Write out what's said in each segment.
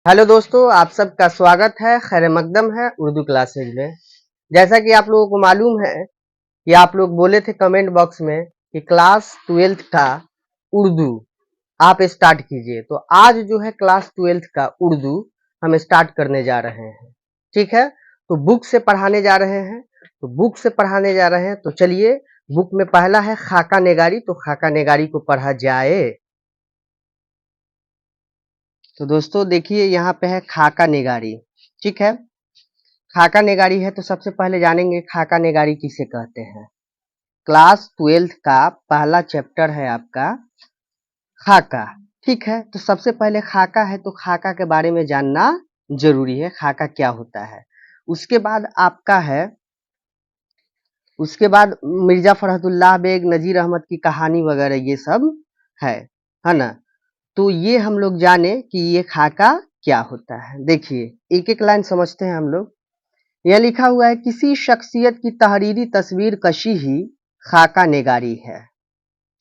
Hello दोस्तों, आप सबका स्वागत है। खैर मकदम है उर्दू क्लासेज में। जैसा कि आप लोगों को मालूम है कि आप लोग बोले थे कमेंट बॉक्स में कि क्लास 12th का उर्दू आप स्टार्ट कीजिए, तो आज जो है क्लास 12th का उर्दू हम स्टार्ट करने जा रहे हैं। ठीक है, तो बुक से पढ़ाने जा रहे हैं। तो चलिए, बुक में पहला है खाका नेगारी, तो खाका नेगारी को पढ़ा जाए। तो दोस्तों देखिए, यहाँ पे है खाका नेगारी। ठीक है, खाका नेगारी है तो सबसे पहले जानेंगे खाका नेगारी किसे कहते हैं। क्लास 12th का पहला चैप्टर है आपका खाका। ठीक है, तो सबसे पहले खाका है तो खाका के बारे में जानना जरूरी है, खाका क्या होता है। उसके बाद आपका है, उसके बाद मिर्जा फरहतुल्लाह बेग, नजीर अहमद की कहानी वगैरह ये सब है ना। तो ये हम लोग जाने कि ये खाका क्या होता है। देखिए, एक एक लाइन समझते हैं हम लोग। यह लिखा हुआ है, किसी शख्सियत की तहरीरी तस्वीर कशी ही खाका निगारी है।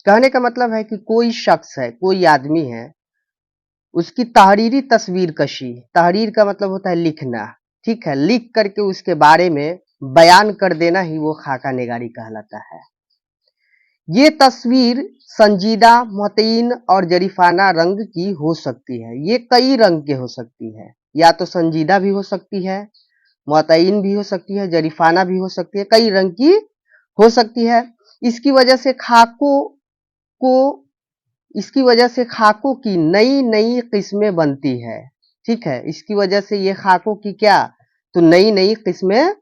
कहने का मतलब है कि कोई शख्स है, कोई आदमी है, उसकी तहरीरी तस्वीर कशी। तहरीर का मतलब होता है लिखना। ठीक है, लिख करके उसके बारे में बयान कर देना ही वो खाका निगारी कहलाता है। ये तस्वीर संजीदा, मुतय्यन और जरीफाना रंग की हो सकती है। ये कई रंग के हो सकती है, या तो संजीदा भी हो सकती है, मुतय्यन भी हो सकती है, जरीफाना भी हो सकती है, कई रंग की हो सकती है। इसकी वजह से खाकों को इसकी वजह से खाकों की नई नई किस्में बनती है। ठीक है, इसकी वजह से ये खाकों की क्या, तो नई नई किस्में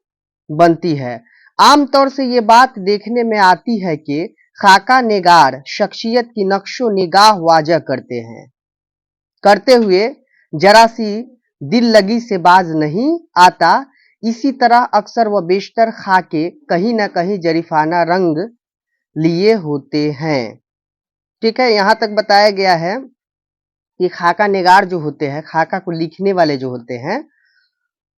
बनती है। आमतौर से ये बात देखने में आती है कि खाका निगार शख्सियत की नक्शो निगाह वाजा करते हुए जरा सी दिल लगी से बाज नहीं आता। इसी तरह अक्सर व बेशतर खाके कहीं ना कहीं जरीफाना रंग लिए होते हैं। ठीक है, यहां तक बताया गया है कि खाका निगार जो होते हैं, खाका को लिखने वाले जो होते हैं,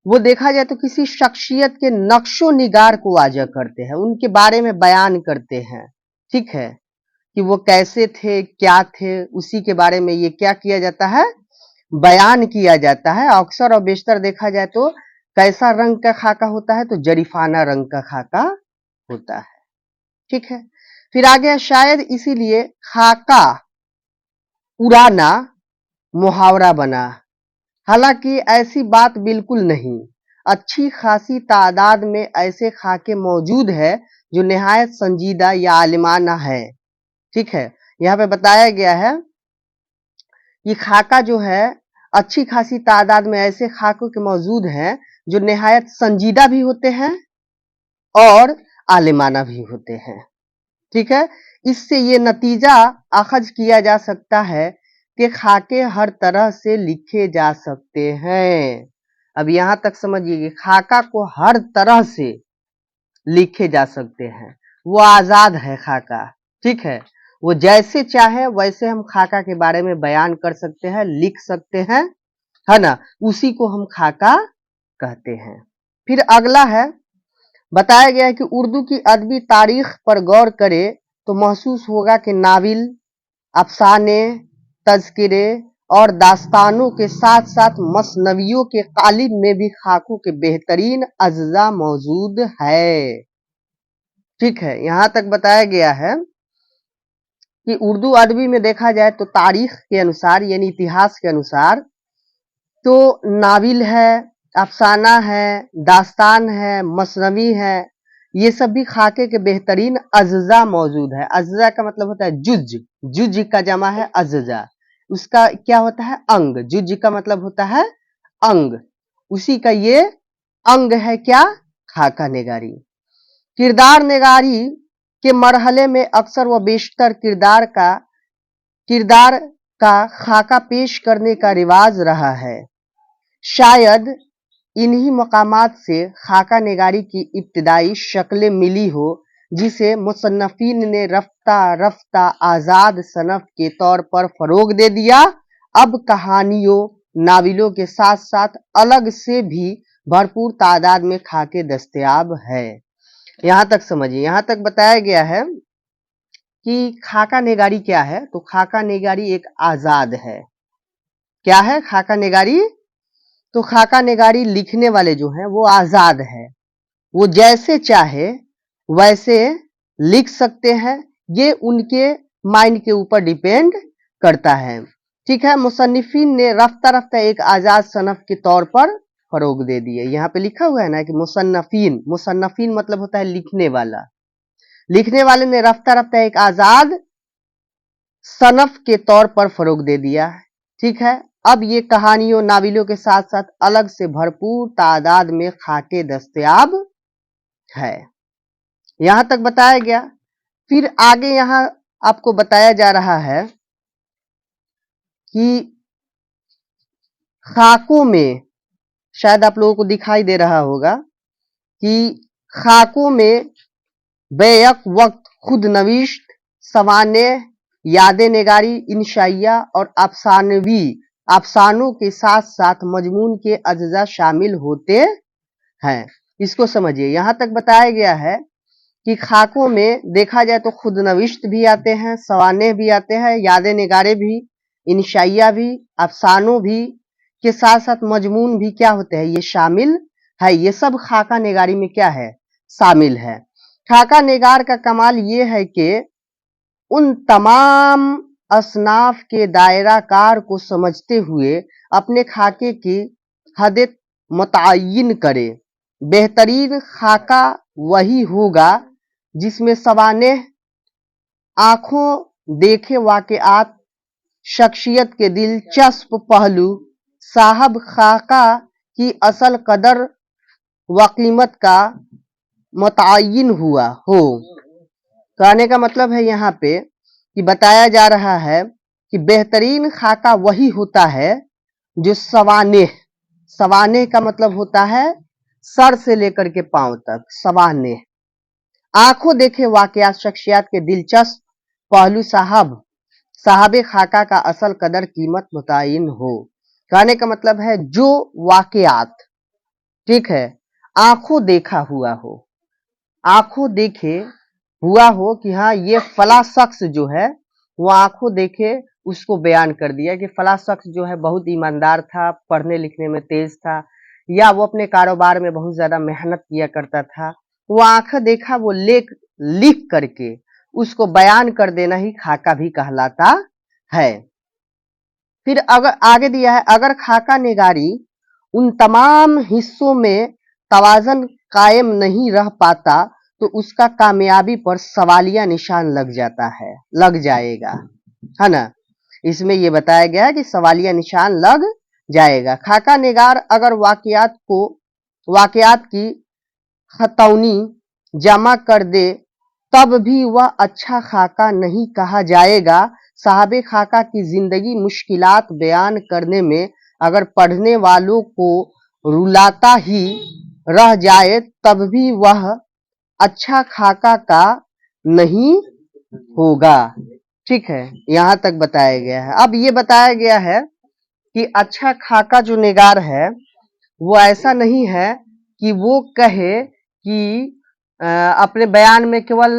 वो देखा जाए तो किसी शख्सियत के नक्शो निगार को वाजा करते हैं, उनके बारे में बयान करते हैं। ठीक है, कि वो कैसे थे, क्या थे, उसी के बारे में ये क्या किया जाता है, बयान किया जाता है। अक्सर और बेशतर देखा जाए तो कैसा रंग का खाका होता है, तो जरीफाना रंग का खाका होता है। ठीक है, फिर आगे शायद इसीलिए खाका पुराना मुहावरा बना। हालांकि ऐसी बात बिल्कुल नहीं। अच्छी खासी तादाद में ऐसे खाके मौजूद है जो निहायत संजीदा या आलिमाना है। ठीक है, यहाँ पे बताया गया है कि खाका जो है, अच्छी खासी तादाद में ऐसे खाकों के मौजूद हैं जो निहायत संजीदा भी होते हैं और आलिमाना भी होते हैं। ठीक है, इससे ये नतीजा अखज किया जा सकता है कि खाके हर तरह से लिखे जा सकते हैं। अब यहां तक समझिए कि खाका को हर तरह से लिखे जा सकते हैं, वो आजाद है खाका। ठीक है, वो जैसे चाहे वैसे हम खाका के बारे में बयान कर सकते हैं, लिख सकते हैं, है ना। उसी को हम खाका कहते हैं। फिर अगला है, बताया गया है कि उर्दू की अदबी तारीख पर गौर करे तो महसूस होगा कि नाविल, अफसाने, तज़किरे और दास्तानों के साथ साथ मसनवियों के कालिब में भी खाकों के बेहतरीन अज्जा मौजूद है। ठीक है, यहां तक बताया गया है कि उर्दू अदबी में देखा जाए तो तारीख के अनुसार, यानी इतिहास के अनुसार, तो नाविल है, अफसाना है, दास्तान है, मसनवी है, ये सब भी खाके के बेहतरीन अज्जा मौजूद है। अज्जा का मतलब होता है जुज, जुज का जमा है अज्जा, उसका क्या होता है, अंग। जुज का मतलब होता है अंग, उसी का ये अंग है क्या, खाका निगारी। किरदार निगारी के मरहले में अक्सर व बेशतर किरदार का खाका पेश करने का रिवाज रहा है। शायद इन्हीं मकामात से खाका निगारी की इब्तदाई शक्लें मिली हो, जिसे मुसन्नफीन ने रफ्ता रफ्ता आजाद सनफ के तौर पर फरोग दे दिया। अब कहानियों, नाविलों के साथ साथ अलग से भी भरपूर तादाद में खाके दस्तयाब है। यहां तक समझिए, यहां तक बताया गया है कि खाका निगारी क्या है, तो खाका निगारी एक आजाद है। क्या है खाका निगारी, तो खाका निगारी लिखने वाले जो हैं वो आजाद है, वो जैसे चाहे वैसे लिख सकते हैं, ये उनके माइंड के ऊपर डिपेंड करता है। ठीक है, मुसन्निफीन ने रफ्ता रफ्ता एक आजाद सनफ के तौर पर फरोग दे दिए। यहाँ पे लिखा हुआ है ना कि मुसन्नफीन, मुसन्नफीन मतलब होता है लिखने वाला, लिखने वाले ने रफ्ता रफ्ता एक आजाद सनफ के तौर पर फरोग दे दिया। ठीक है, अब ये कहानियों नाविलों के साथ साथ अलग से भरपूर तादाद में खाके दस्तयाब है। यहां तक बताया गया। फिर आगे यहां आपको बताया जा रहा है कि खाकों में, शायद आप लोगों को दिखाई दे रहा होगा कि खाकों में बेयक वक्त खुद नविश्त, सवाने, यादें निगारी, इंशाइया और अफसानों के साथ साथ मजमून के अज्जा शामिल होते हैं। इसको समझिए, यहां तक बताया गया है कि खाकों में देखा जाए तो खुद नविश्त भी आते हैं, सवाने भी आते हैं, यादें निगारे भी, इंशाइया भी, अफसानों भी के साथ साथ मजमून भी क्या होते हैं, ये शामिल है। ये सब खाका निगारी में क्या है, शामिल है। खाका निगार का कमाल ये है कि उन तमाम असनाफ के दायरा कार को समझते हुए अपने खाके की हद मुतय्यन करे। बेहतरीन खाका वही होगा जिसमें सवाने आंखों देखे वाकयात, शख्सियत के दिलचस्प पहलू, साहब खाका की असल कदर व कीमत का मुतय्यन हुआ हो। कहने का मतलब है यहाँ पे कि बताया जा रहा है कि बेहतरीन खाका वही होता है जो सवाने, सवाने का मतलब होता है सर से लेकर के पांव तक, सवाने आंखों देखे वाकयात, शख्सियत के दिलचस्प पहलू, साहब खाका का असल कदर कीमत मुतय्यन हो। कहने का मतलब है जो वाकयात, ठीक है, आंखों देखा हुआ हो, आंखों देखे हुआ हो कि हाँ ये फला शख्स जो है वो आंखों देखे उसको बयान कर दिया कि फला शख्स जो है बहुत ईमानदार था, पढ़ने लिखने में तेज था, या वो अपने कारोबार में बहुत ज्यादा मेहनत किया करता था। वो आंखें देखा वो लिख करके उसको बयान कर देना ही खाका भी कहलाता है। फिर अगर आगे दिया है, अगर खाका निगारी उन तमाम हिस्सों में तवाजन कायम नहीं रह पाता तो उसका कामयाबी पर सवालिया निशान लग जाता है, लग जाएगा, है ना। इसमें यह बताया गया है कि सवालिया निशान लग जाएगा। खाका निगार अगर वाकयात की खतौनी जमा कर दे तब भी वह अच्छा खाका नहीं कहा जाएगा। साहबे खाका की जिंदगी मुश्किलात बयान करने में अगर पढ़ने वालों को रुलाता ही रह जाए तब भी वह अच्छा खाका का नहीं होगा। ठीक है, यहां तक बताया गया है। अब ये बताया गया है कि अच्छा खाका जो निगार है वो ऐसा नहीं है कि वो कहे कि अपने बयान में केवल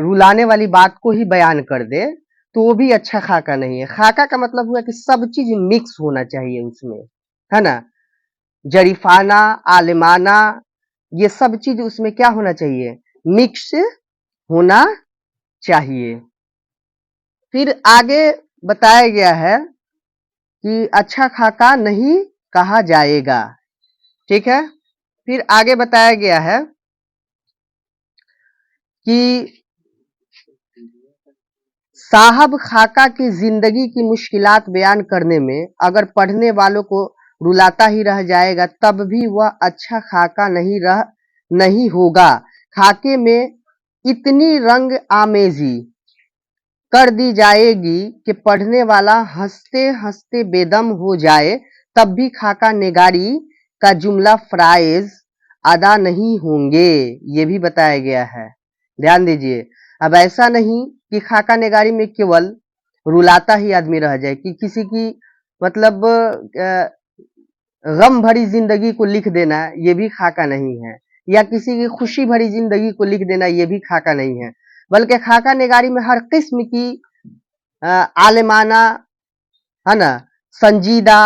रुलाने वाली बात को ही बयान कर दे, तो वो भी अच्छा खाका नहीं है। खाका का मतलब हुआ कि सब चीज मिक्स होना चाहिए उसमें, है ना। जरीफाना, आलिमाना, ये सब चीज उसमें क्या होना चाहिए, मिक्स होना चाहिए। फिर आगे बताया गया है कि अच्छा खाका नहीं कहा जाएगा। ठीक है, फिर आगे बताया गया है कि साहब खाका की जिंदगी की मुश्किलात बयान करने में अगर पढ़ने वालों को रुलाता ही रह जाएगा तब भी वह अच्छा खाका नहीं होगा। खाके में इतनी रंग आमेजी कर दी जाएगी कि पढ़ने वाला हंसते हंसते बेदम हो जाए तब भी खाका निगारी का जुमला फ्राइज अदा नहीं होंगे। ये भी बताया गया है, ध्यान दीजिए। अब ऐसा नहीं कि खाका निगारी में केवल रुलाता ही आदमी रह जाए, कि किसी की मतलब गम भरी जिंदगी को लिख देना ये भी खाका नहीं है, या किसी की खुशी भरी जिंदगी को लिख देना ये भी खाका नहीं है। बल्कि खाका निगारी में हर किस्म की आलिमाना, है ना, संजीदा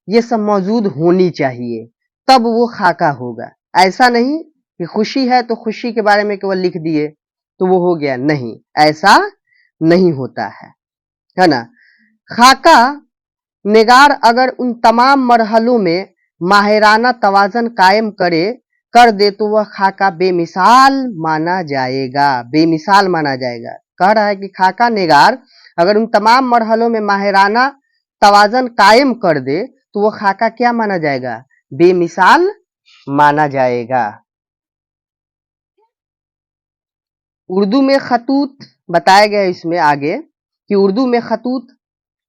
ये सब मौजूद होनी चाहिए, तब वो खाका होगा। ऐसा नहीं कि खुशी है तो खुशी के बारे में केवल लिख दिए तो वो हो गया, नहीं, ऐसा नहीं होता है ना। खाका निगार अगर उन तमाम मरहलों में माहिराना तवाज़न कायम कर दे तो वह खाका बेमिसाल माना जाएगा, बेमिसाल माना जाएगा। कह रहा है कि खाका निगार अगर उन तमाम मरहलों में माहिराना तवाज़न कायम कर दे तो वह खाका क्या माना जाएगा, बेमिसाल माना जाएगा। उर्दू में खतूत बताया गया इसमें आगे कि उर्दू में खतूत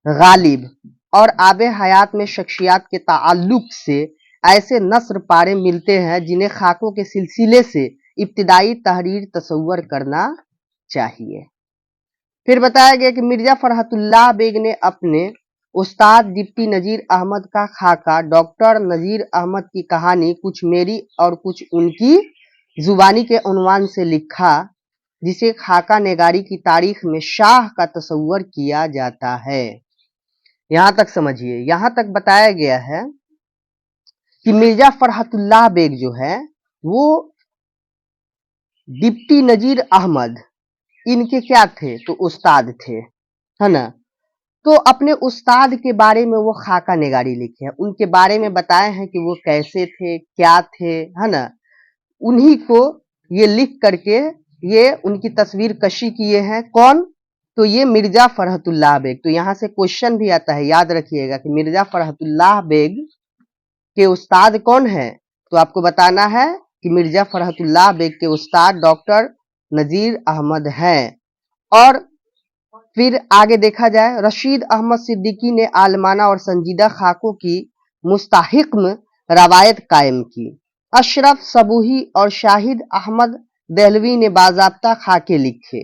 गालिब और आबे हयात में शख्सियात के ताल्लुक से ऐसे नस्र पारे मिलते हैं जिन्हें खाकों के सिलसिले से इब्तिदाई तहरीर तसव्वुर करना चाहिए। फिर बताया गया कि मिर्जा फरहतुल्लाह बेग ने अपने उस्ताद डिप्टी नजीर अहमद का खाका डॉक्टर नजीर अहमद की कहानी कुछ मेरी और कुछ उनकी जुबानी के उन्वान से लिखा, जिसे खाका निगारी की तारीख में शाह का तसव्वुर किया जाता है। यहां तक समझिए। यहां तक बताया गया है कि मिर्जा फरहतुल्लाह बेग जो है वो डिप्टी नजीर अहमद इनके क्या थे, तो उस्ताद थे, है ना। तो अपने उस्ताद के बारे में वो खाका निगारी लिखे हैं, उनके बारे में बताए हैं कि वो कैसे थे, क्या थे, है ना। उन्हीं को ये लिख करके ये उनकी तस्वीर कशी किए हैं। कौन, तो ये मिर्जा फरहतुल्लाह बेग। तो यहाँ से क्वेश्चन भी आता है, याद रखिएगा कि मिर्जा फरहतुल्लाह बेग के उस्ताद कौन है, तो आपको बताना है कि मिर्जा फरहतुल्लाह बेग के उस्ताद डॉक्टर नजीर अहमद हैं। और फिर आगे देखा जाए, रशीद अहमद सिद्दीकी ने आलमाना और संजीदा खाकों की मुस्तहिक्म रवायत कायम की। अशरफ सबूही और शाहिद अहमद दहलवी ने बाज़ाब्ता खाके लिखे,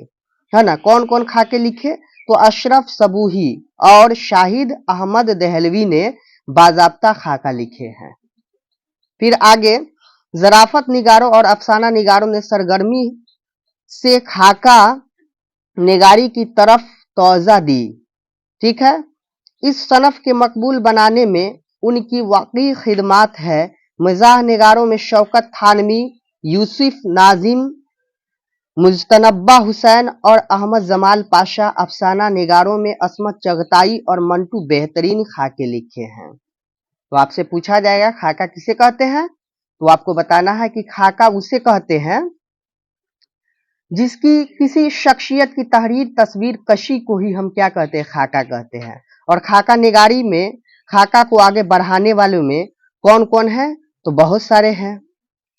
है ना। कौन कौन खाके लिखे, तो अशरफ सबूही और शाहिद अहमद दहलवी ने बाज़ाब्ता खाका लिखे हैं। फिर आगे ज़राफ़त निगारों और अफसाना निगारों ने सरगर्मी से खाका निगारी की तरफ तोज़ा दी, ठीक है। इस सनफ के मकबूल बनाने में उनकी वाकई खिदमात है। मज़ाह निगारों में शौकत थानवी, यूसुफ नाजिम, मुजतनब्बा हुसैन और अहमद जमाल पाशा, अफसाना निगारों में असमत चगताई और मंटू बेहतरीन खाके लिखे हैं। तो आपसे पूछा जाएगा खाका किसे कहते हैं, तो आपको बताना है कि खाका उसे कहते हैं जिसकी किसी शख्सियत की तहरीर तस्वीर कशी को ही हम क्या कहते हैं, खाका कहते हैं। और खाका निगारी में खाका को आगे बढ़ाने वालों में कौन कौन है, तो बहुत सारे हैं,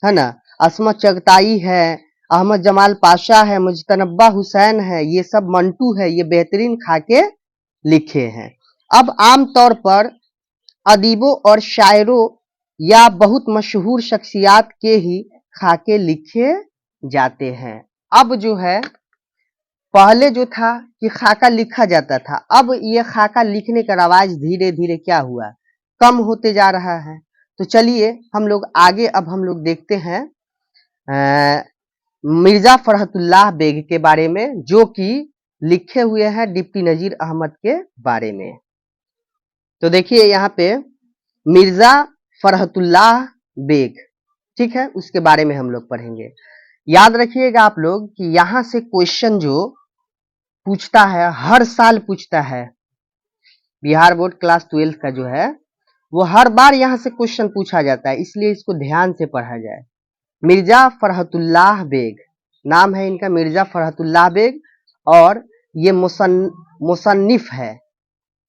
है ना। असमत चगताई है, अहमद जमाल पाशा है, मुजतनब्बा हुसैन है, ये सब मंटू है, ये बेहतरीन खाके लिखे हैं। अब आम तौर पर अदीबों और शायरों या बहुत मशहूर शख्सियात के ही खाके लिखे जाते हैं। अब जो है पहले जो था कि खाका लिखा जाता था, अब ये खाका लिखने का रवाज धीरे धीरे क्या हुआ, कम होते जा रहा है। तो चलिए हम लोग आगे अब हम लोग देखते हैं मिर्जा फरहतुल्लाह बेग के बारे में, जो कि लिखे हुए हैं डिप्टी नजीर अहमद के बारे में। तो देखिए यहाँ पे मिर्जा फरहतुल्लाह बेग, ठीक है, उसके बारे में हम लोग पढ़ेंगे। याद रखिएगा आप लोग कि यहां से क्वेश्चन जो पूछता है, हर साल पूछता है, बिहार बोर्ड क्लास 12 का जो है वो हर बार यहां से क्वेश्चन पूछा जाता है, इसलिए इसको ध्यान से पढ़ा जाए। मिर्जा फरहतुल्लाह बेग, नाम है इनका मिर्जा फरहतुल्लाह बेग, और ये मुसन्निफ है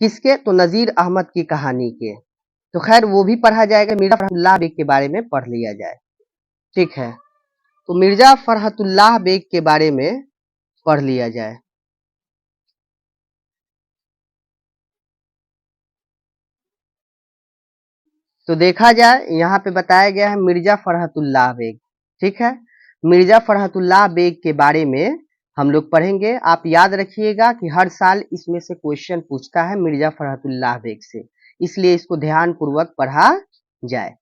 किसके, तो नजीर अहमद की कहानी के। तो खैर वो भी पढ़ा जाएगा, मिर्जा फरहतुल्लाह बेग के बारे में पढ़ लिया जाए, ठीक है। तो मिर्जा फरहतुल्लाह बेग के बारे में पढ़ लिया जाए। तो देखा जाए यहाँ पे बताया गया है मिर्जा फरहतुल्लाह बेग, ठीक है। मिर्जा फरहतुल्लाह बेग के बारे में हम लोग पढ़ेंगे। आप याद रखिएगा कि हर साल इसमें से क्वेश्चन पूछता है मिर्जा फरहतुल्लाह बेग से, इसलिए इसको ध्यान पूर्वक पढ़ा जाए।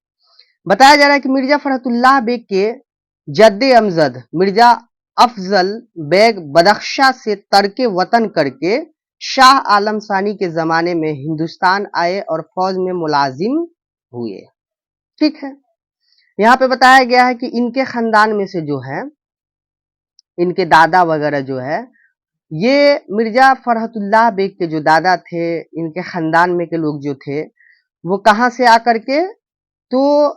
बताया जा रहा है कि मिर्जा फरहतुल्लाह बेग के जद्दे अमजद मिर्जा अफजल बेग बदख्शा से तर्के वतन करके शाह आलम सानी के जमाने में हिंदुस्तान आए और फौज में मुलाजिम हुए। ठीक है, यहाँ पे बताया गया है कि इनके खानदान में से जो है, इनके दादा वगैरह जो है, ये मिर्जा फरहतुल्लाह बेग के जो दादा थे, इनके खानदान में के लोग जो थे, वो कहां से आकर के, तो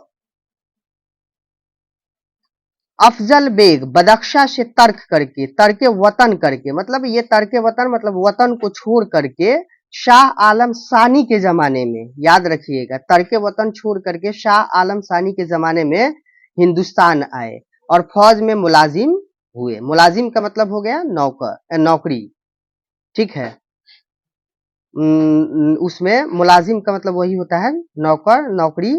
अफजल बेग बदख्शा से तर्क करके, तर्के वतन करके, मतलब ये तर्के वतन मतलब वतन को छोड़ करके शाह आलम सानी के जमाने में, याद रखिएगा, तर्के वतन छोड़ करके शाह आलम सानी के जमाने में हिंदुस्तान आए और फौज में मुलाजिम हुए। मुलाजिम का मतलब हो गया नौकर, नौकरी। ठीक है, उसमें मुलाजिम का मतलब वही होता है नौकर, नौकरी।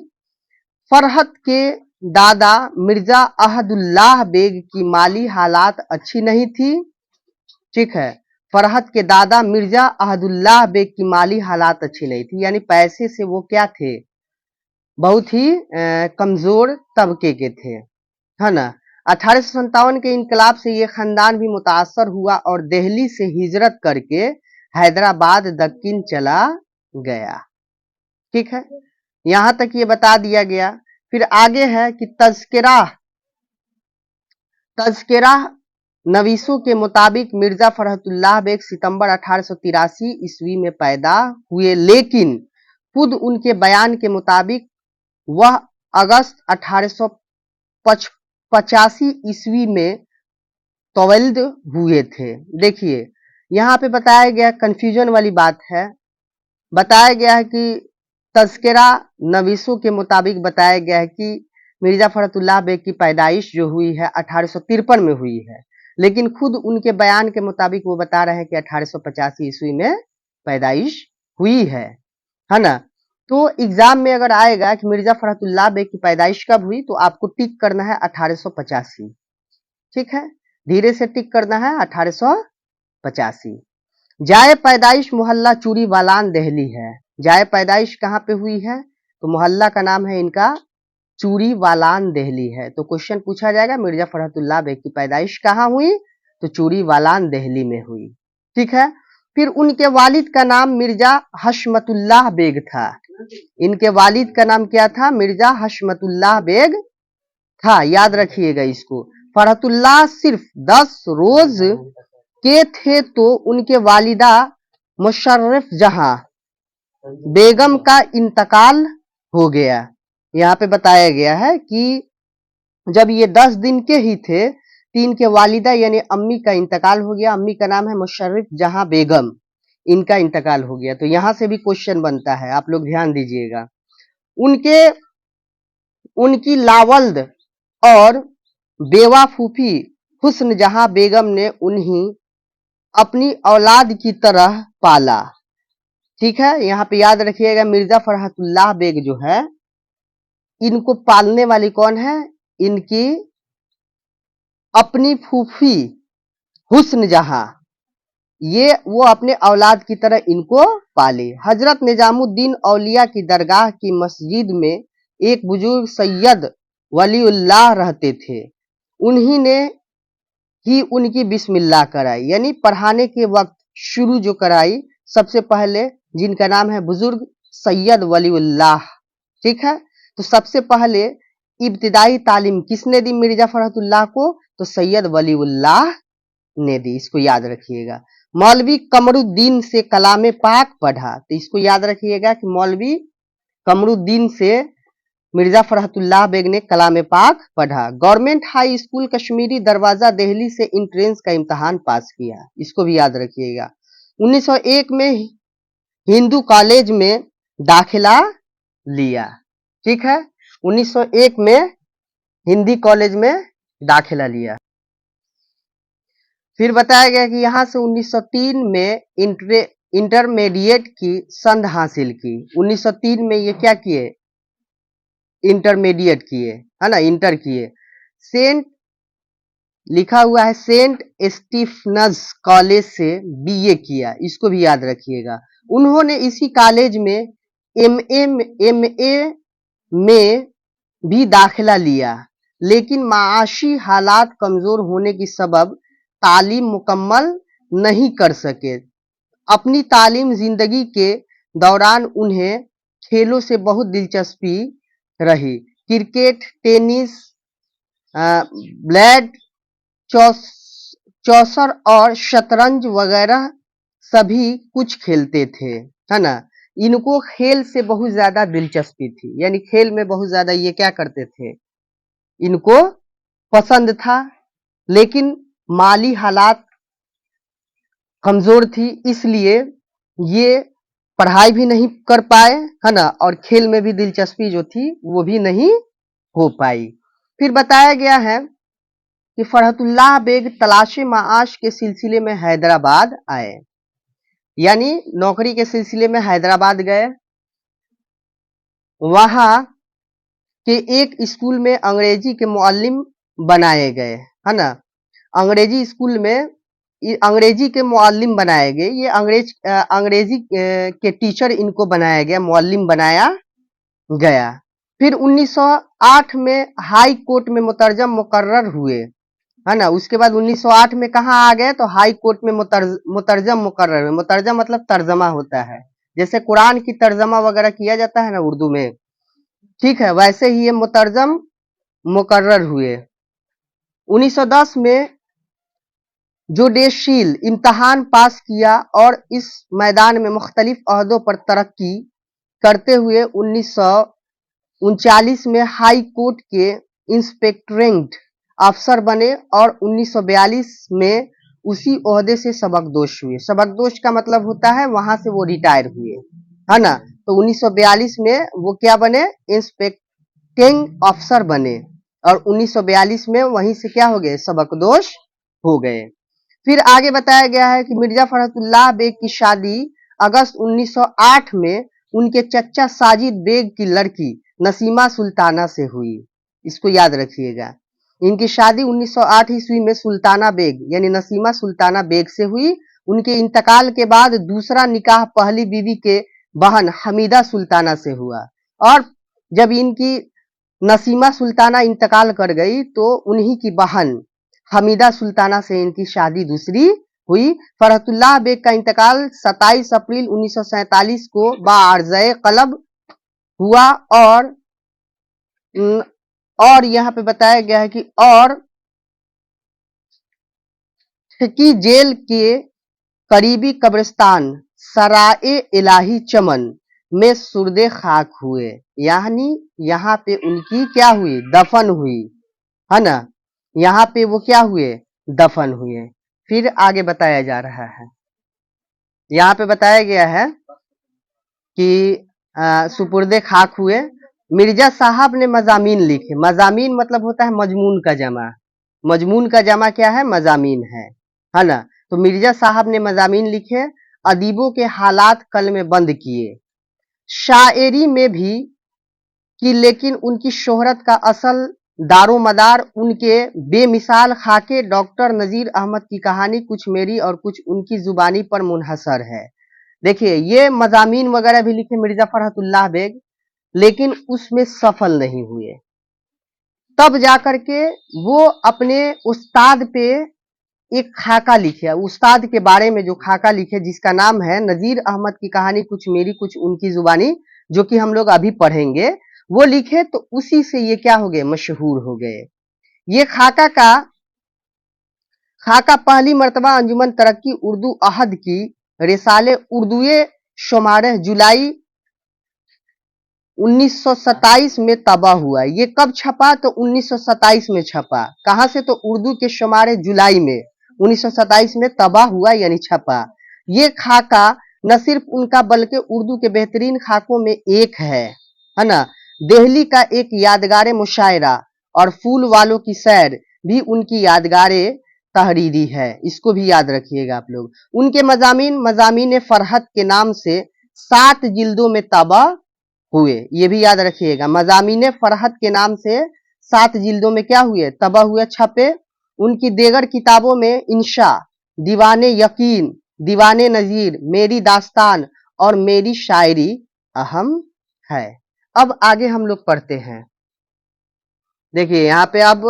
फरहत के दादा मिर्जा अहदुल्लाह बेग की माली हालात अच्छी नहीं थी। ठीक है, फरहत के दादा मिर्जा अहदुल्लाह बेग की माली हालात अच्छी नहीं थी, यानी पैसे से वो क्या थे, बहुत ही कमजोर तबके के थे, है ना। 1857 के इनकलाब से ये खानदान भी मुतासर हुआ और दिल्ली से हिजरत करके हैदराबाद दक्कन चला गया। ठीक है, यहां तक ये बता दिया गया। फिर आगे है कि तज़किरा नवीसों के मुताबिक मिर्जा फरहतुल्लाह बेग सितंबर 1883 ईस्वी में पैदा हुए, लेकिन खुद उनके बयान के मुताबिक वह अगस्त 1885 ईस्वी में तवल्द हुए थे। देखिए यहाँ पे बताया गया, कंफ्यूजन वाली बात है, बताया गया है कि तज़किरा नवीसों के मुताबिक बताया गया है कि मिर्जा फरहतुल्लाह बेग की पैदाइश जो हुई है 1853 में हुई है, लेकिन खुद उनके बयान के मुताबिक वो बता रहे हैं कि 1885 ईस्वी में पैदाइश हुई है ना। तो एग्जाम में अगर आएगा कि मिर्जा फरहतुल्लाह बेग की पैदाइश कब हुई, तो आपको टिक करना है 1885। ठीक है, धीरे से टिक करना है 1885। जाए पैदाइश मोहल्ला चूरी वालान दिल्ली है। जाए पैदाइश कहाँ पे हुई है, तो मोहल्ला का नाम है इनका चूरी वालान दिल्ली है। तो क्वेश्चन पूछा जाएगा मिर्जा फरहतुल्लाह बेग की पैदाइश कहाँ हुई, तो चूरी वालान दिल्ली में हुई। ठीक है, फिर उनके वालिद का नाम मिर्जा हशमतुल्लाह बेग था। इनके वालिद का नाम क्या था, मिर्जा हशमतुल्लाह बेग था, याद रखिएगा इसको। फरहतुल्लाह सिर्फ 10 रोज के थे तो उनके वालिदा मुशर्रफ जहां बेगम का इंतकाल हो गया। यहाँ पे बताया गया है कि जब ये 10 दिन के ही थे, तीन के वालिदा यानी अम्मी का इंतकाल हो गया। अम्मी का नाम है मुशर्रफ जहां बेगम, इनका इंतकाल हो गया। तो यहां से भी क्वेश्चन बनता है, आप लोग ध्यान दीजिएगा। उनकी लावल्द और बेवा फूफी हुस्न जहां बेगम ने उन्हें अपनी औलाद की तरह पाला। ठीक है, यहाँ पे याद रखिएगा मिर्जा फरहतुल्लाह बेग जो है, इनको पालने वाली कौन है, इनकी अपनी फूफी हुस्न जहां, ये वो अपने औलाद की तरह इनको पाले। हजरत निजामुद्दीन औलिया की दरगाह की मस्जिद में एक बुजुर्ग सैयद वलीउल्लाह रहते थे। उन्हीं ने ही उनकी बिस्मिल्लाह कराई, यानी पढ़ाने के वक्त शुरू जो कराई सबसे पहले, जिनका नाम है बुजुर्ग सैयद वलीउल्लाह। ठीक है, तो सबसे पहले इब्तिदाई तालीम किसने दी मिर्जा फरहतुल्लाह को, तो सैयद वलीउल्लाह ने दी, इसको याद रखिएगा। मौलवी कमरुद्दीन से कलाम पाक पढ़ा, तो इसको याद रखिएगा कि मौलवी कमरुद्दीन से मिर्जा फरहतुल्लाह बेग ने कलाम पाक पढ़ा। गवर्नमेंट हाई स्कूल कश्मीरी दरवाजा दिल्ली से इंट्रेंस का इम्तहान पास किया, इसको भी याद रखिएगा। 1901 में हिंदू कॉलेज में दाखिला लिया। ठीक है, 1901 में हिंदी कॉलेज में दाखिला लिया। फिर बताया गया कि यहां से 1903 में इंटरमीडिएट की संध हासिल की। 1903 में ये क्या किए, इंटरमीडिएट किए, है ना, इंटर किए। सेंट लिखा हुआ है सेंट स्टीफनस कॉलेज से बीए किया, इसको भी याद रखिएगा। उन्होंने इसी कॉलेज में एमए में भी दाखिला लिया, लेकिन माशी हालात कमजोर होने की सबब तालीम मुकम्मल नहीं कर सके। अपनी तालीम जिंदगी के दौरान उन्हें खेलों से बहुत दिलचस्पी रही। क्रिकेट, टेनिस, ब्लैड, चौसर और शतरंज वगैरह सभी कुछ खेलते थे, है ना। इनको खेल से बहुत ज्यादा दिलचस्पी थी, यानी खेल में बहुत ज्यादा ये क्या करते थे, इनको पसंद था। लेकिन माली हालात कमजोर थी, इसलिए ये पढ़ाई भी नहीं कर पाए, है ना, और खेल में भी दिलचस्पी जो थी वो भी नहीं हो पाई। फिर बताया गया है कि फरहतुल्लाह बेग तलाशे माआश के सिलसिले में हैदराबाद आए, यानी नौकरी के सिलसिले में हैदराबाद गए। वहां के एक स्कूल में अंग्रेजी के मुअल्लिम बनाए गए, है ना। अंग्रेजी स्कूल में अंग्रेजी के मुअल्लिम बनाए गए। ये अंग्रेजी के टीचर इनको बनाया गया, मुअल्लिम बनाया गया। फिर 1908 में हाई कोर्ट में मुतरजम मुकर्रर हुए, है ना। उसके बाद 1908 में कहाँ आ गए, तो हाई कोर्ट में मुतरजम मुकर्रर हुए। मुतरजम मतलब तर्जमा होता है, जैसे कुरान की तर्जमा वगैरह किया जाता है ना उर्दू में, ठीक है, वैसे ही ये मुतरजम मुकर्रर हुए। 1910 में जुडिशियल इम्तहान पास किया और इस मैदान में मुख्तलिफ अहदों पर तरक्की करते हुए 1939 में हाई कोर्ट के इंस्पेक्टरेट अफसर बने और 1942 में उसी ओहदे से सबकदोश हुए। सबकदोश का मतलब होता है वहां से वो रिटायर हुए, है ना। तो 1942 में वो क्या बने, इंस्पेक्टिंग अफसर बने, और 1942 में वहीं से क्या हो गए, सबकदोश हो गए। फिर आगे बताया गया है कि मिर्जा फरहतुल्लाह बेग की शादी अगस्त 1908 में उनके चचा साजिद बेग की लड़की नसीमा सुल्ताना से हुई। इसको याद रखिएगा, इनकी शादी 1908 ईस्वी में सुल्ताना बेग यानी नसीमा सुल्ताना बेग से हुई। उनके इंतकाल के बाद दूसरा निकाह पहली बीवी के बहन हमीदा सुल्ताना से हुआ, और जब इनकी नसीमा सुल्ताना इंतकाल कर गई तो उन्हीं की बहन हमीदा सुल्ताना से इनकी शादी दूसरी हुई। फरहतुल्लाह बेग का इंतकाल 27 अप्रैल 1947 को बाअर्ज़े कलब हुआ, और यहाँ पे बताया गया है कि और की जेल के करीबी कब्रिस्तान सराए इलाही चमन में सुर्दे खाक हुए, यानी यहाँ पे उनकी क्या हुई, दफन हुई, है ना। यहाँ पे वो क्या हुए, दफन हुए। फिर आगे बताया जा रहा है, यहाँ पे बताया गया है कि सुपुर्दे खाक हुए। मिर्जा साहब ने मजामीन लिखे। मजामीन मतलब होता है मजमून का जमा। मजमून का जमा क्या है, मजामीन है ना। तो मिर्जा साहब ने मजामीन लिखे, अदीबों के हालात कल में बंद किए, शायरी में भी की, लेकिन उनकी शोहरत का असल दारोमदार उनके बेमिसाल खाके डॉक्टर नजीर अहमद की कहानी कुछ मेरी और कुछ उनकी जुबानी पर मुनहसर है। देखिए, ये मजामीन वगैरह भी लिखे मिर्जा फरहतुल्लाह बेग, लेकिन उसमें सफल नहीं हुए। तब जाकर के वो अपने उस्ताद पे एक खाका लिखे, उस्ताद के बारे में जो खाका लिखे, जिसका नाम है नजीर अहमद की कहानी कुछ मेरी कुछ उनकी जुबानी, जो कि हम लोग अभी पढ़ेंगे, वो लिखे। तो उसी से ये क्या हो गए, मशहूर हो गए। ये खाका पहली मर्तबा अंजुमन तरक्की उर्दू अहद की रिसाले उर्दुए शुमारे जुलाई 1927 में तबाह हुआ। ये कब छपा, तो 1927 में छपा। कहां से, तो उर्दू के शुमारे जुलाई में 1927 में तबाह हुआ, यानी छपा। ये खाका न सिर्फ उनका बल्कि उर्दू के बेहतरीन खाकों में एक है ना। दिल्ली का एक यादगार मुशायरा और फूल वालों की सैर भी उनकी यादगार तहरीरी है। इसको भी याद रखिएगा आप लोग। उनके मजामीन फरहत के नाम से 7 जिल्दों में तबाह हुए, ये भी याद रखिएगा। मजामीन फरहत के नाम से 7 जिल्दों में क्या हुए, तबाह हुए, छपे। उनकी देगर किताबों में इंशा, दीवाने यकीन, दीवाने नजीर, मेरी दास्तान और मेरी शायरी अहम है। अब आगे हम लोग पढ़ते हैं। देखिए यहाँ पे अब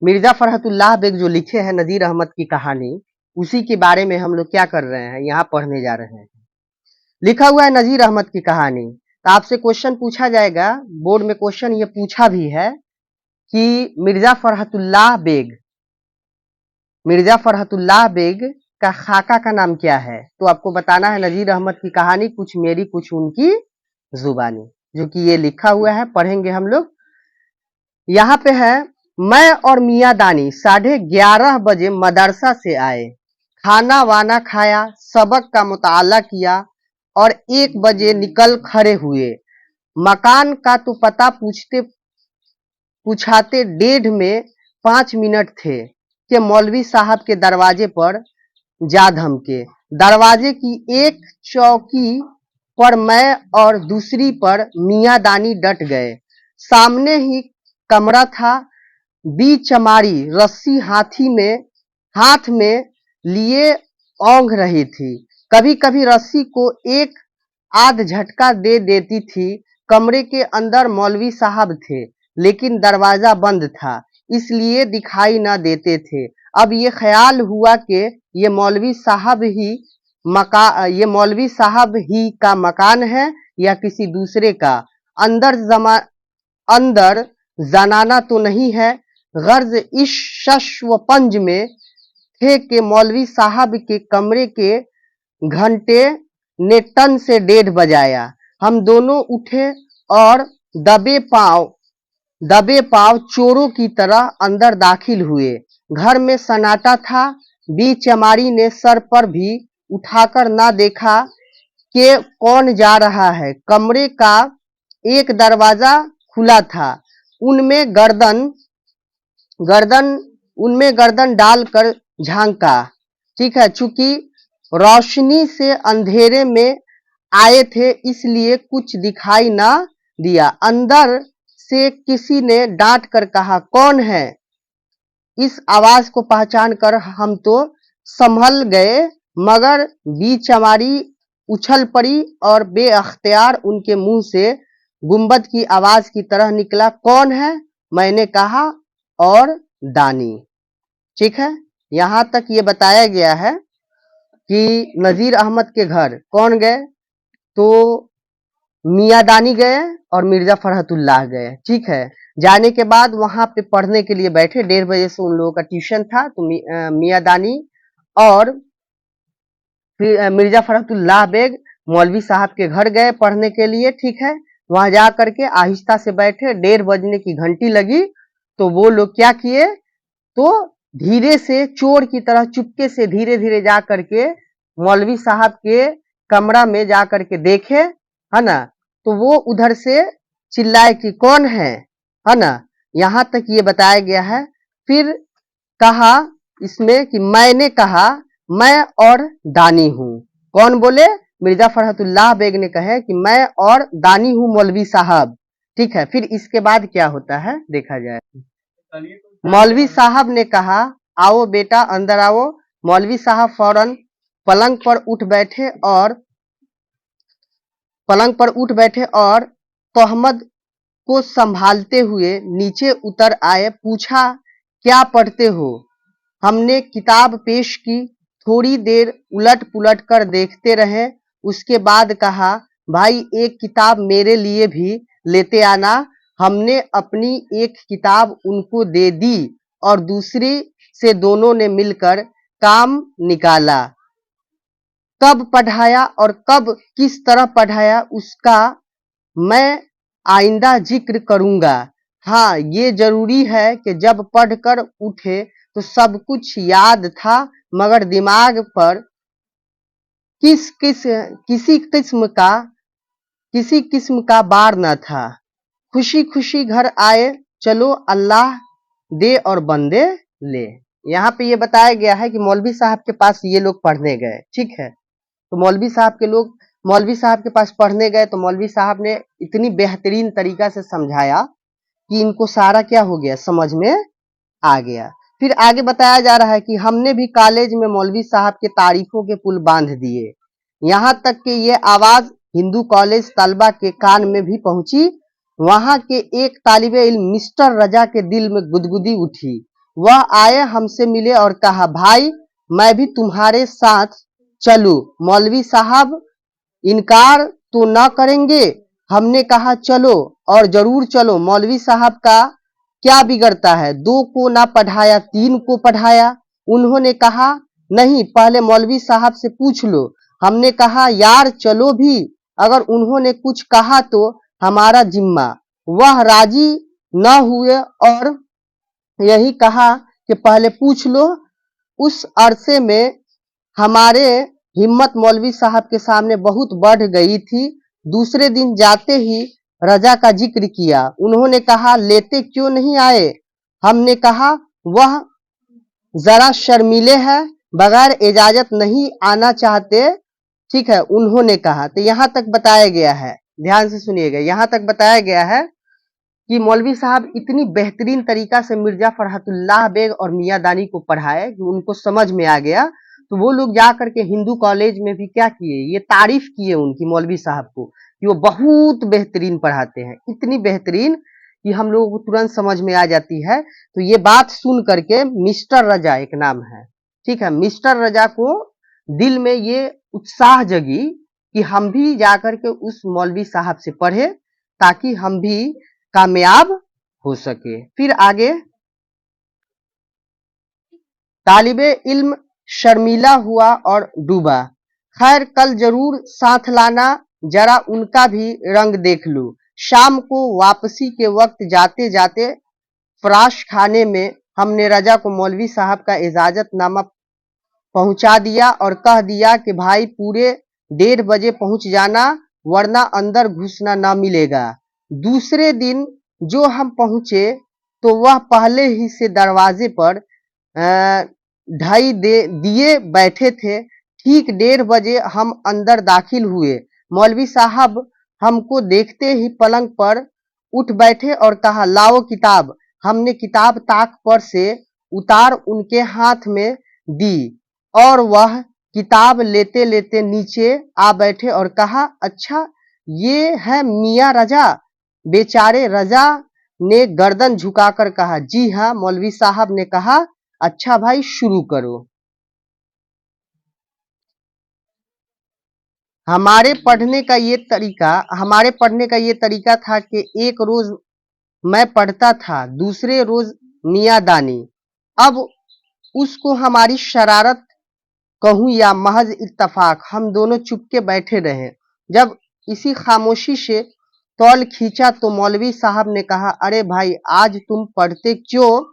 मिर्जा फरहतुल्लाह बेग जो लिखे हैं नजीर अहमद की कहानी, उसी के बारे में हम लोग क्या कर रहे हैं, यहाँ पढ़ने जा रहे हैं। लिखा हुआ है नजीर अहमद की कहानी। तो आपसे क्वेश्चन पूछा जाएगा, बोर्ड में क्वेश्चन ये पूछा भी है कि मिर्जा फरहतुल्लाह बेग का खाका का नाम क्या है। तो आपको बताना है नजीर अहमद की कहानी, कुछ मेरी कुछ उनकी जुबानी, जो कि ये लिखा हुआ है, पढ़ेंगे हम लोग। यहाँ पे है, मैं और मियाँ दानी 11:30 बजे मदरसा से आए, खाना वाना खाया, सबक का मुताला किया और 1 बजे निकल खड़े हुए। मकान का तो पता पूछाते 1:30 में 5 मिनट थे कि मौलवी साहब के दरवाजे पर जा धमके। दरवाजे की एक चौकी पर मैं और दूसरी पर मियाँ दानी डट गए। सामने ही कमरा था। बीचमारी रस्सी हाथ में लिए औंघ रही थी। कभी कभी रस्सी को एक आध झटका दे देती थी। कमरे के अंदर मौलवी साहब थे, लेकिन दरवाजा बंद था, इसलिए दिखाई न देते थे। अब ये ख्याल हुआ कि ये मौलवी साहब ही का मकान है या किसी दूसरे का। अंदर जनाना तो नहीं है। गर्ज इस शश्वपंज में थे कि मौलवी साहब के कमरे के घंटे ने टन से 1:30 बजाया। हम दोनों उठे और दबे पांव चोरों की तरह अंदर दाखिल हुए। घर में सन्नाटा था। बीचमारी ने सर पर भी उठाकर ना देखा कि कौन जा रहा है। कमरे का एक दरवाजा खुला था। उनमें गर्दन डालकर झांका। ठीक है, चूंकि रोशनी से अंधेरे में आए थे, इसलिए कुछ दिखाई ना दिया। अंदर से किसी ने डांट कर कहा, कौन है? इस आवाज को पहचान कर हम तो संभल गए, मगर बीचमारी उछल पड़ी और बेअख्तियार उनके मुंह से गुंबद की आवाज की तरह निकला, कौन है? मैंने कहा, और दानी। ठीक है, यहां तक ये बताया गया है कि नजीर अहमद के घर कौन गए, तो मियाँ दानी गए और मिर्जा फरहतुल्लाह गए। ठीक है, जाने के बाद वहां पे पढ़ने के लिए बैठे। 1:30 बजे से उन लोगों का ट्यूशन था। तो मियाँ दानी और फिर मिर्जा फरहतुल्लाह बेग मौलवी साहब के घर गए पढ़ने के लिए। ठीक है, वहां जा करके आहिस्ता से बैठे। 1:30 बजने की घंटी लगी तो वो लोग क्या किए, तो धीरे से चोर की तरह चुपके से धीरे धीरे जा करके मौलवी साहब के कमरा में जा करके देखे, है ना। तो वो उधर से चिल्लाए कि कौन है ना। यहां तक ये बताया गया है। फिर कहा इसमें कि मैंने कहा, मैं और दानी हूं। कौन बोले? मिर्जा फरहतुल्लाह बेग ने कहे कि मैं और दानी हूं मौलवी साहब। ठीक है, फिर इसके बाद क्या होता है देखा जाए। मौलवी साहब ने कहा, आओ बेटा अंदर आओ। मौलवी साहब फौरन पलंग पर उठ बैठे और तोहमद को संभालते हुए नीचे उतर आए। पूछा, क्या पढ़ते हो? हमने किताब पेश की। थोड़ी देर उलट पुलट कर देखते रहे। उसके बाद कहा, भाई एक किताब मेरे लिए भी लेते आना। हमने अपनी एक किताब उनको दे दी और दूसरी से दोनों ने मिलकर काम निकाला। कब पढ़ाया और कब किस तरह पढ़ाया उसका मैं आइंदा जिक्र करूंगा। हाँ, ये जरूरी है कि जब पढ़कर उठे तो सब कुछ याद था, मगर दिमाग पर किसी किस्म का बार न था। खुशी खुशी घर आए, चलो अल्लाह दे और बंदे ले। यहाँ पे ये बताया गया है कि मौलवी साहब के पास ये लोग पढ़ने गए। ठीक है, तो मौलवी साहब के पास पढ़ने गए तो मौलवी साहब ने इतनी बेहतरीन तरीका से समझाया कि इनको सारा क्या हो गया, समझ में आ गया। फिर आगे बताया जा रहा है कि हमने भी कॉलेज में मौलवी साहब के तारीफों के पुल बांध दिए। यहाँ तक कि ये आवाज हिंदू कॉलेज तलबा के कान में भी पहुंची। वहां के एक तालिबे इल्म मिस्टर रजा के दिल में गुदगुदी उठी। वह आए, हमसे मिले और कहा, भाई मैं भी तुम्हारे साथ चलूं। मौलवी साहब इनकार तो न करेंगे। हमने कहा चलो और जरूर चलो, मौलवी साहब का क्या बिगड़ता है, 2 को ना पढ़ाया 3 को पढ़ाया। उन्होंने कहा नहीं, पहले मौलवी साहब से पूछ लो। हमने कहा यार चलो भी, अगर उन्होंने कुछ कहा तो हमारा जिम्मा। वह राजी न हुए और यही कहा कि पहले पूछ लो। उस अरसे में हमारे हिम्मत मौलवी साहब के सामने बहुत बढ़ गई थी। दूसरे दिन जाते ही रजा का जिक्र किया। उन्होंने कहा लेते क्यों नहीं आए। हमने कहा वह जरा शर्मीले हैं, बगैर इजाजत नहीं आना चाहते। ठीक है, उन्होंने कहा। तो यहाँ तक बताया गया है, ध्यान से सुनिएगा, यहाँ तक बताया गया है कि मौलवी साहब इतनी बेहतरीन तरीका से मिर्जा फरहतुल्लाह बेग और मियां दानी को पढ़ाए कि उनको समझ में आ गया। तो वो लोग जा करके हिंदू कॉलेज में भी क्या किए, ये तारीफ किए उनकी, मौलवी साहब को, कि वो बहुत बेहतरीन पढ़ाते हैं, इतनी बेहतरीन कि हम लोगों को तुरंत समझ में आ जाती है। तो ये बात सुन करके मिस्टर रजा एक नाम है, ठीक है, मिस्टर रजा को दिल में ये उत्साह जगी कि हम भी जाकर के उस मौलवी साहब से पढ़े ताकि हम भी कामयाब हो सके। फिर आगे, तालिबे इल्म शर्मीला हुआ और डूबा। खैर कल जरूर साथ लाना, जरा उनका भी रंग देख लूं। शाम को वापसी के वक्त जाते जाते फराश खाने में हमने रजा को मौलवी साहब का इजाजतनामा पहुंचा दिया और कह दिया कि भाई पूरे 1:30 बजे पहुंच जाना, वरना अंदर घुसना ना मिलेगा। दूसरे दिन जो हम पहुंचे तो वह पहले ही से दरवाजे पर ढाई दिए बैठे थे। ठीक 1:30 बजे हम अंदर दाखिल हुए। मौलवी साहब हमको देखते ही पलंग पर उठ बैठे और कहा लाओ किताब। हमने किताब ताक पर से उतार उनके हाथ में दी और वह किताब लेते लेते नीचे आ बैठे और कहा अच्छा ये है मियां रजा। बेचारे रजा ने गर्दन झुकाकर कहा जी हाँ। मौलवी साहब ने कहा अच्छा भाई शुरू करो। हमारे पढ़ने का ये तरीका था कि एक रोज मैं पढ़ता था, दूसरे रोज मियां दानी। अब उसको हमारी शरारत कहूं या महज इत्तफाक, हम दोनों चुपके बैठे रहे। जब इसी खामोशी से तौल खींचा तो मौलवी साहब ने कहा अरे भाई आज तुम पढ़ते क्यों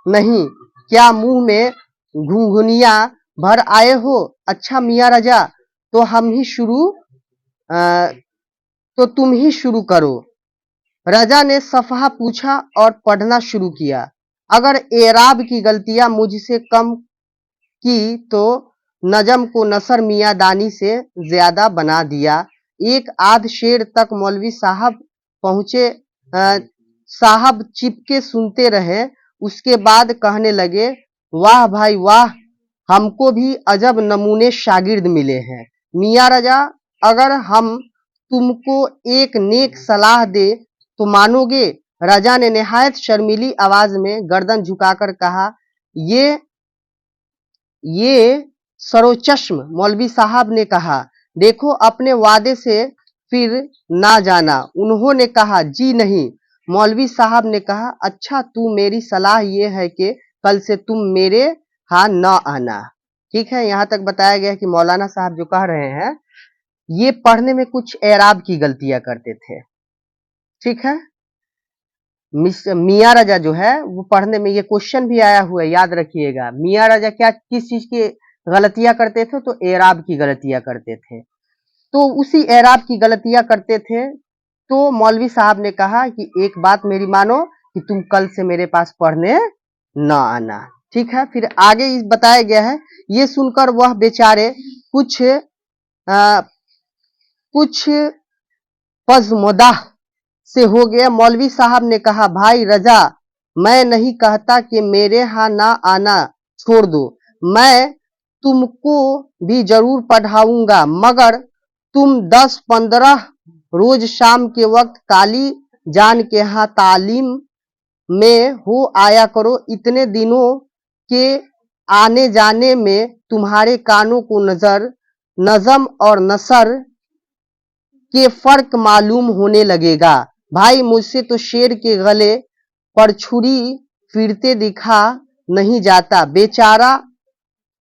नहीं, क्या मुंह में घुंघुनिया भर आए हो। अच्छा मियां रजा तो तो तुम ही शुरू करो। रजा ने सफहा पूछा और पढ़ना शुरू किया। अगर एराब की गलतियां मुझसे कम की तो नजम को नसर मियां दानी से ज्यादा बना दिया। एक आध शेर तक मौलवी साहब पहुंचे, साहब चिपके सुनते रहे। उसके बाद कहने लगे वाह भाई वाह, हमको भी अजब नमूने शागिर्द मिले हैं। मियां रजा अगर हम तुमको एक नेक सलाह दे तो मानोगे। रजा ने निहायत शर्मीली आवाज में गर्दन झुकाकर कहा ये सरोचश्म। मौलवी साहब ने कहा देखो अपने वादे से फिर ना जाना। उन्होंने कहा जी नहीं। मौलवी साहब ने कहा अच्छा तू मेरी सलाह ये है कि कल से तुम मेरे यहाँ न आना। ठीक है, यहाँ तक बताया गया कि मौलाना साहब जो कह रहे हैं ये पढ़ने में कुछ एराब की गलतियां करते थे। ठीक है, मियां रजा जो है वो पढ़ने में, ये क्वेश्चन भी आया हुआ है याद रखिएगा। मियां रजा क्या किस चीज की गलतियां करते थे, तो एराब की गलतियां करते थे। तो उसी एराब की गलतियां करते थे। तो मौलवी साहब ने कहा कि एक बात मेरी मानो कि तुम कल से मेरे पास पढ़ने न आना। ठीक है, फिर आगे बताया गया है। ये सुनकर वह बेचारे कुछ पज़्मदा से हो गया। मौलवी साहब ने कहा भाई रजा मैं नहीं कहता कि मेरे यहाँ ना आना छोड़ दो, मैं तुमको भी जरूर पढ़ाऊंगा, मगर तुम 10-15 रोज शाम के वक्त काली जान के यहाँ तालीम में हो आया करो। इतने दिनों के आने जाने में तुम्हारे कानों को नजर नजम और नसर के फर्क मालूम होने लगेगा। भाई मुझसे तो शेर के गले पर छुरी फिरते दिखा नहीं जाता। बेचारा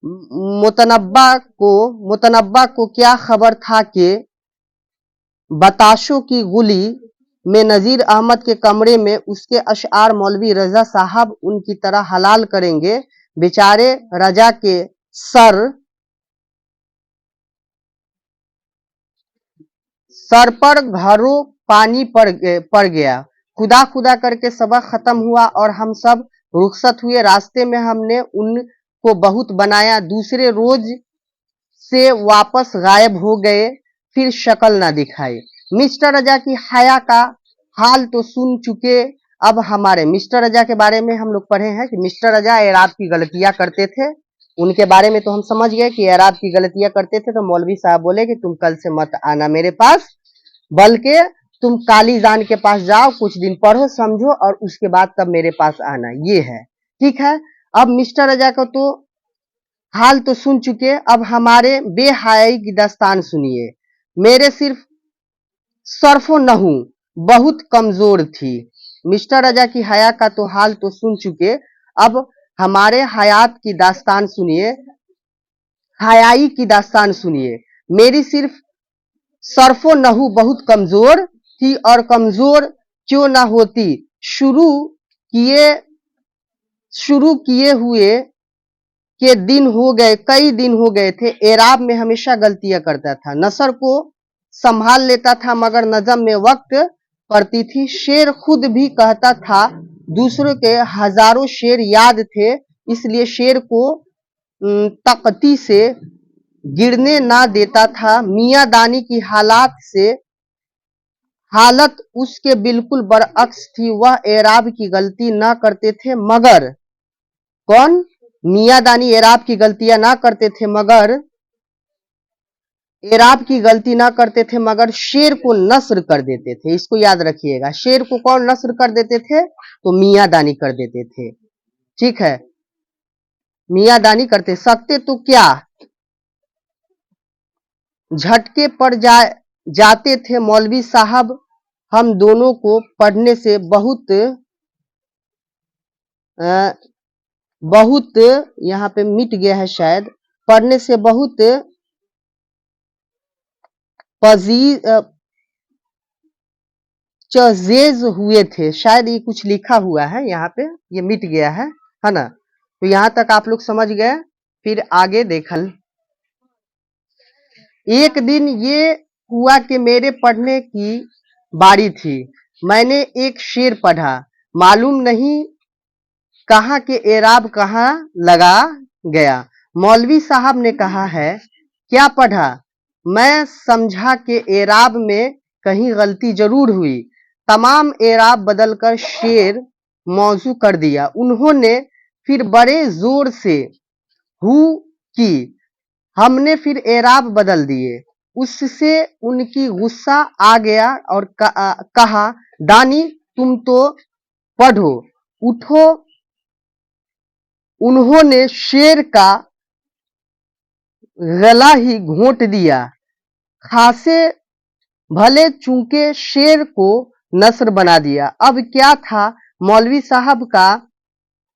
मुतनब्बा को क्या खबर था कि बताशों की गुली में नजीर अहमद के कमरे में उसके अशआर मौलवी रजा साहब उनकी तरह हलाल करेंगे। बेचारे रजा के सर पर घरों पानी पड़ गया। खुदा खुदा करके सबक खत्म हुआ और हम सब रुखसत हुए। रास्ते में हमने उनको बहुत बनाया। दूसरे रोज से वापस गायब हो गए, फिर शक्ल ना दिखाई। मिस्टर रजा की हया का हाल तो सुन चुके अब हमारे। मिस्टर रजा के बारे में हम लोग पढ़े हैं कि मिस्टर रजा एराब की गलतियां करते थे। उनके बारे में तो हम समझ गए कि एराब की गलतियां करते थे। तो मौलवी साहब बोले कि तुम कल से मत आना मेरे पास, बल्कि तुम काली जान के पास जाओ, कुछ दिन पढ़ो समझो और उसके बाद तब मेरे पास आना। ये है, ठीक है। अब मिस्टर रजा को तो हाल तो सुन चुके, अब हमारे बेहयाई की दास्तान सुनिए। मेरे सिर्फ सरफो नहू बहुत कमजोर थी। मिस्टर रजा की हया का तो हाल तो सुन चुके, अब हमारे हयात की दास्तान सुनिए, हयाई की दास्तान सुनिए। मेरी सिर्फ सरफो नहू बहुत कमजोर थी, और कमजोर क्यों ना होती, किए शुरू किए हुए के दिन हो गए, कई दिन हो गए थे। एराब में हमेशा गलतियां करता था, नसर को संभाल लेता था मगर नजम में वक्त पड़ती थी। शेर खुद भी कहता था दूसरों के हजारों शेर याद थे, इसलिए शेर को तख्ती से गिरने ना देता था। मियां दानी की हालत उसके बिल्कुल बरअक्स थी। वह एराब की गलती ना करते थे मगर कौन? मियां दानी एराब की गलतियां ना करते थे मगर एराब की गलती ना करते थे मगर शेर को नस्र कर देते थे। इसको याद रखिएगा, शेर को कौन नस्र कर देते थे? तो मियां दानी कर देते थे, ठीक है। मियां दानी करते सकते तो क्या झटके पड़ जाते थे मौलवी साहब। हम दोनों को पढ़ने से बहुत यहाँ पे मिट गया है शायद, पढ़ने से बहुत चजेज हुए थे। शायद ये कुछ लिखा हुआ है यहाँ पे, ये मिट गया है ना। तो यहाँ तक आप लोग समझ गए, फिर आगे देखल। एक दिन ये हुआ कि मेरे पढ़ने की बारी थी। मैंने एक शेर पढ़ा, मालूम नहीं कहा कि एराब कहाँ लगा गया। मौलवी साहब ने कहा है क्या पढ़ा? मैं समझा कि एराब में कहीं गलती जरूर हुई। तमाम एराब बदलकर शेर मौजू कर दिया। उन्होंने फिर बड़े जोर से हु की, हमने फिर एराब बदल दिए। उससे उनकी गुस्सा आ गया और कहा दानी तुम तो पढ़ो, उठो। उन्होंने शेर का गला ही घोंट दिया। खासे भले चूंके शेर को नस्र बना दिया। अब क्या था, मौलवी साहब का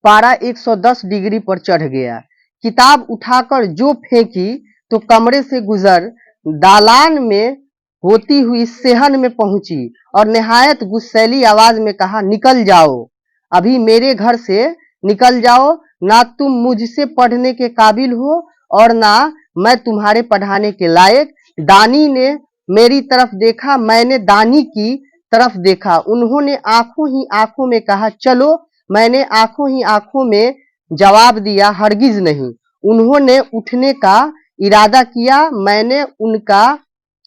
पारा 110 डिग्री पर चढ़ गया। किताब उठाकर जो फेंकी तो कमरे से गुजर दालान में होती हुई सेहन में पहुंची और निहायत गुस्सैली आवाज में कहा निकल जाओ, अभी मेरे घर से निकल जाओ। ना तुम मुझसे पढ़ने के काबिल हो और ना मैं तुम्हारे पढ़ाने के लायक। दानी ने मेरी तरफ देखा, मैंने दानी की तरफ देखा। उन्होंने आंखों ही आंखों में कहा चलो। मैंने आंखों ही आंखों में जवाब दिया हरगिज नहीं। उन्होंने उठने का इरादा किया, मैंने उनका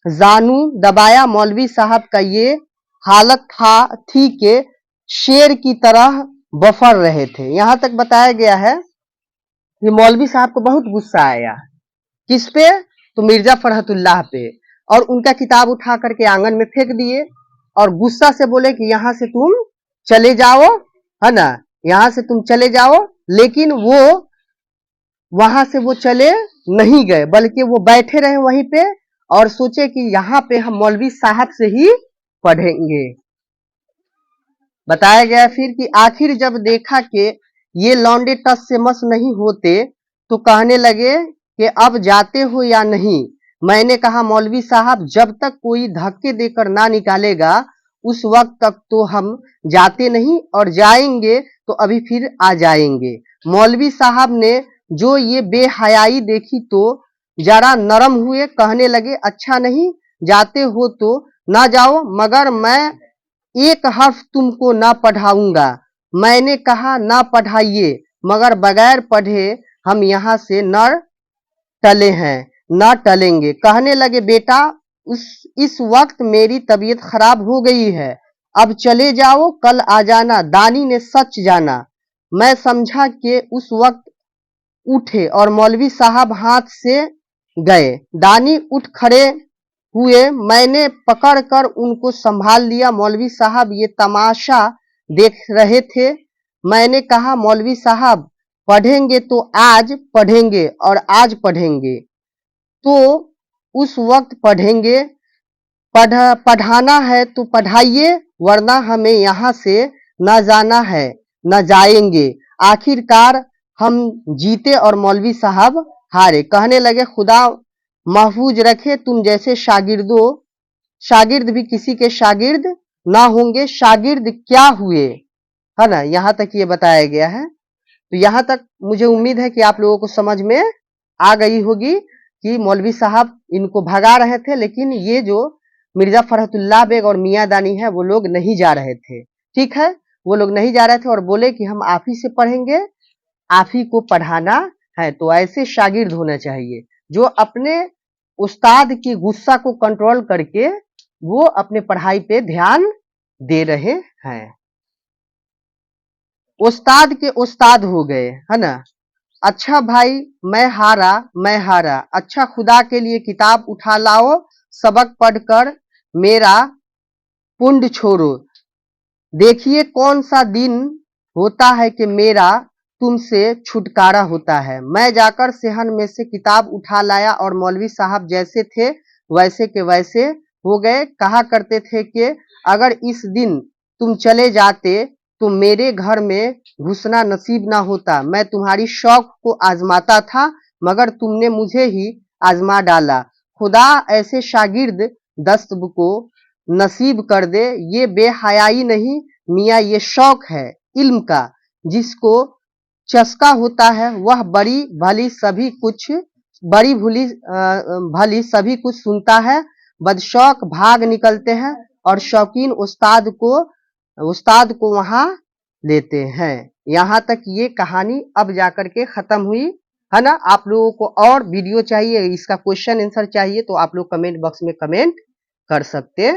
जानू दबाया। मौलवी साहब का ये हालत थी कि शेर की तरह बफर रहे थे। यहां तक बताया गया है कि मौलवी साहब को बहुत गुस्सा आया। किस पे? तो मिर्जा फरहतुल्लाह पे। और उनका किताब उठा करके आंगन में फेंक दिए और गुस्सा से बोले कि यहां से तुम चले जाओ, है ना, यहां से तुम चले जाओ। लेकिन वो वहां से वो चले नहीं गए, बल्कि वो बैठे रहे वहीं पे और सोचे कि यहाँ पे हम मौलवी साहब से ही पढ़ेंगे। बताया गया फिर कि आखिर जब देखा कि ये लौंडे टस से मस नहीं होते तो कहने लगे कि अब जाते हो या नहीं। मैंने कहा मौलवी साहब जब तक कोई धक्के देकर ना निकालेगा उस वक्त तक तो हम जाते नहीं, और जाएंगे तो अभी फिर आ जाएंगे। मौलवी साहब ने जो ये बेहयाई देखी तो जरा नरम हुए, कहने लगे अच्छा नहीं जाते हो तो ना जाओ, मगर मैं एक हर्फ तुमको ना पढ़ाऊंगा। मैंने कहा ना पढ़ाइए, मगर बगैर पढ़े हम यहाँ से न टले हैं, न टलेंगे। कहने लगे बेटा इस वक्त मेरी तबीयत खराब हो गई है, अब चले जाओ, कल आ जाना, दानी ने सच जाना। मैं समझा कि उस वक्त उठे और मौलवी साहब हाथ से गए। दानी उठ खड़े हुए, मैंने पकड़कर उनको संभाल लिया। मौलवी साहब ये तमाशा देख रहे थे। मैंने कहा मौलवी साहब पढ़ेंगे तो आज पढ़ेंगे और आज पढ़ेंगे तो उस वक्त पढ़ेंगे, पढ़ाना है तो पढ़ाइए, वरना हमें यहाँ से न जाना है न जाएंगे। आखिरकार हम जीते और मौलवी साहब हारे। कहने लगे खुदा महफूज रखे तुम जैसे शागिर्दों, शागिर्द भी किसी के शागिर्द ना होंगे, शागिर्द क्या हुए, है ना। यहाँ तक ये बताया गया है। तो यहाँ तक मुझे उम्मीद है कि आप लोगों को समझ में आ गई होगी कि मौलवी साहब इनको भगा रहे थे, लेकिन ये जो मिर्जा फरहतुल्लाह बेग और मियाँ दानी है वो लोग नहीं जा रहे थे। ठीक है, वो लोग नहीं जा रहे थे और बोले कि हम आप ही से पढ़ेंगे, आप ही को पढ़ाना है। तो ऐसे शागिर्द होना चाहिए जो अपने उस्ताद की गुस्सा को कंट्रोल करके वो अपने पढ़ाई पे ध्यान दे रहे हैं। उस्ताद के उस्ताद हो गए, है ना। अच्छा भाई मैं हारा, मैं हारा, अच्छा खुदा के लिए किताब उठा लाओ, सबक पढ़कर मेरा पुंड छोड़ो। देखिए कौन सा दिन होता है कि मेरा तुमसे छुटकारा होता है। मैं जाकर सेहन में से किताब उठा लाया और मौलवी साहब जैसे थे वैसे के वैसे हो गए। कहा करते थे कि अगर इस दिन तुम चले जाते तो मेरे घर में घुसना नसीब ना होता। मैं तुम्हारी शौक को आजमाता था, मगर तुमने मुझे ही आजमा डाला। खुदा ऐसे शागिर्द दस्तब को नसीब कर दे। ये बेहयाई नहीं मियाँ, ये शौक है इल्म का, जिसको चस्का होता है वह बड़ी भली सभी कुछ बड़ी भली भली सभी कुछ सुनता है। बदशौक भाग निकलते हैं और शौकीन उस्ताद को वहां लेते हैं। यहाँ तक ये कहानी अब जाकर के खत्म हुई, है ना। आप लोगों को और वीडियो चाहिए, इसका क्वेश्चन आंसर चाहिए तो आप लोग कमेंट बॉक्स में कमेंट कर सकते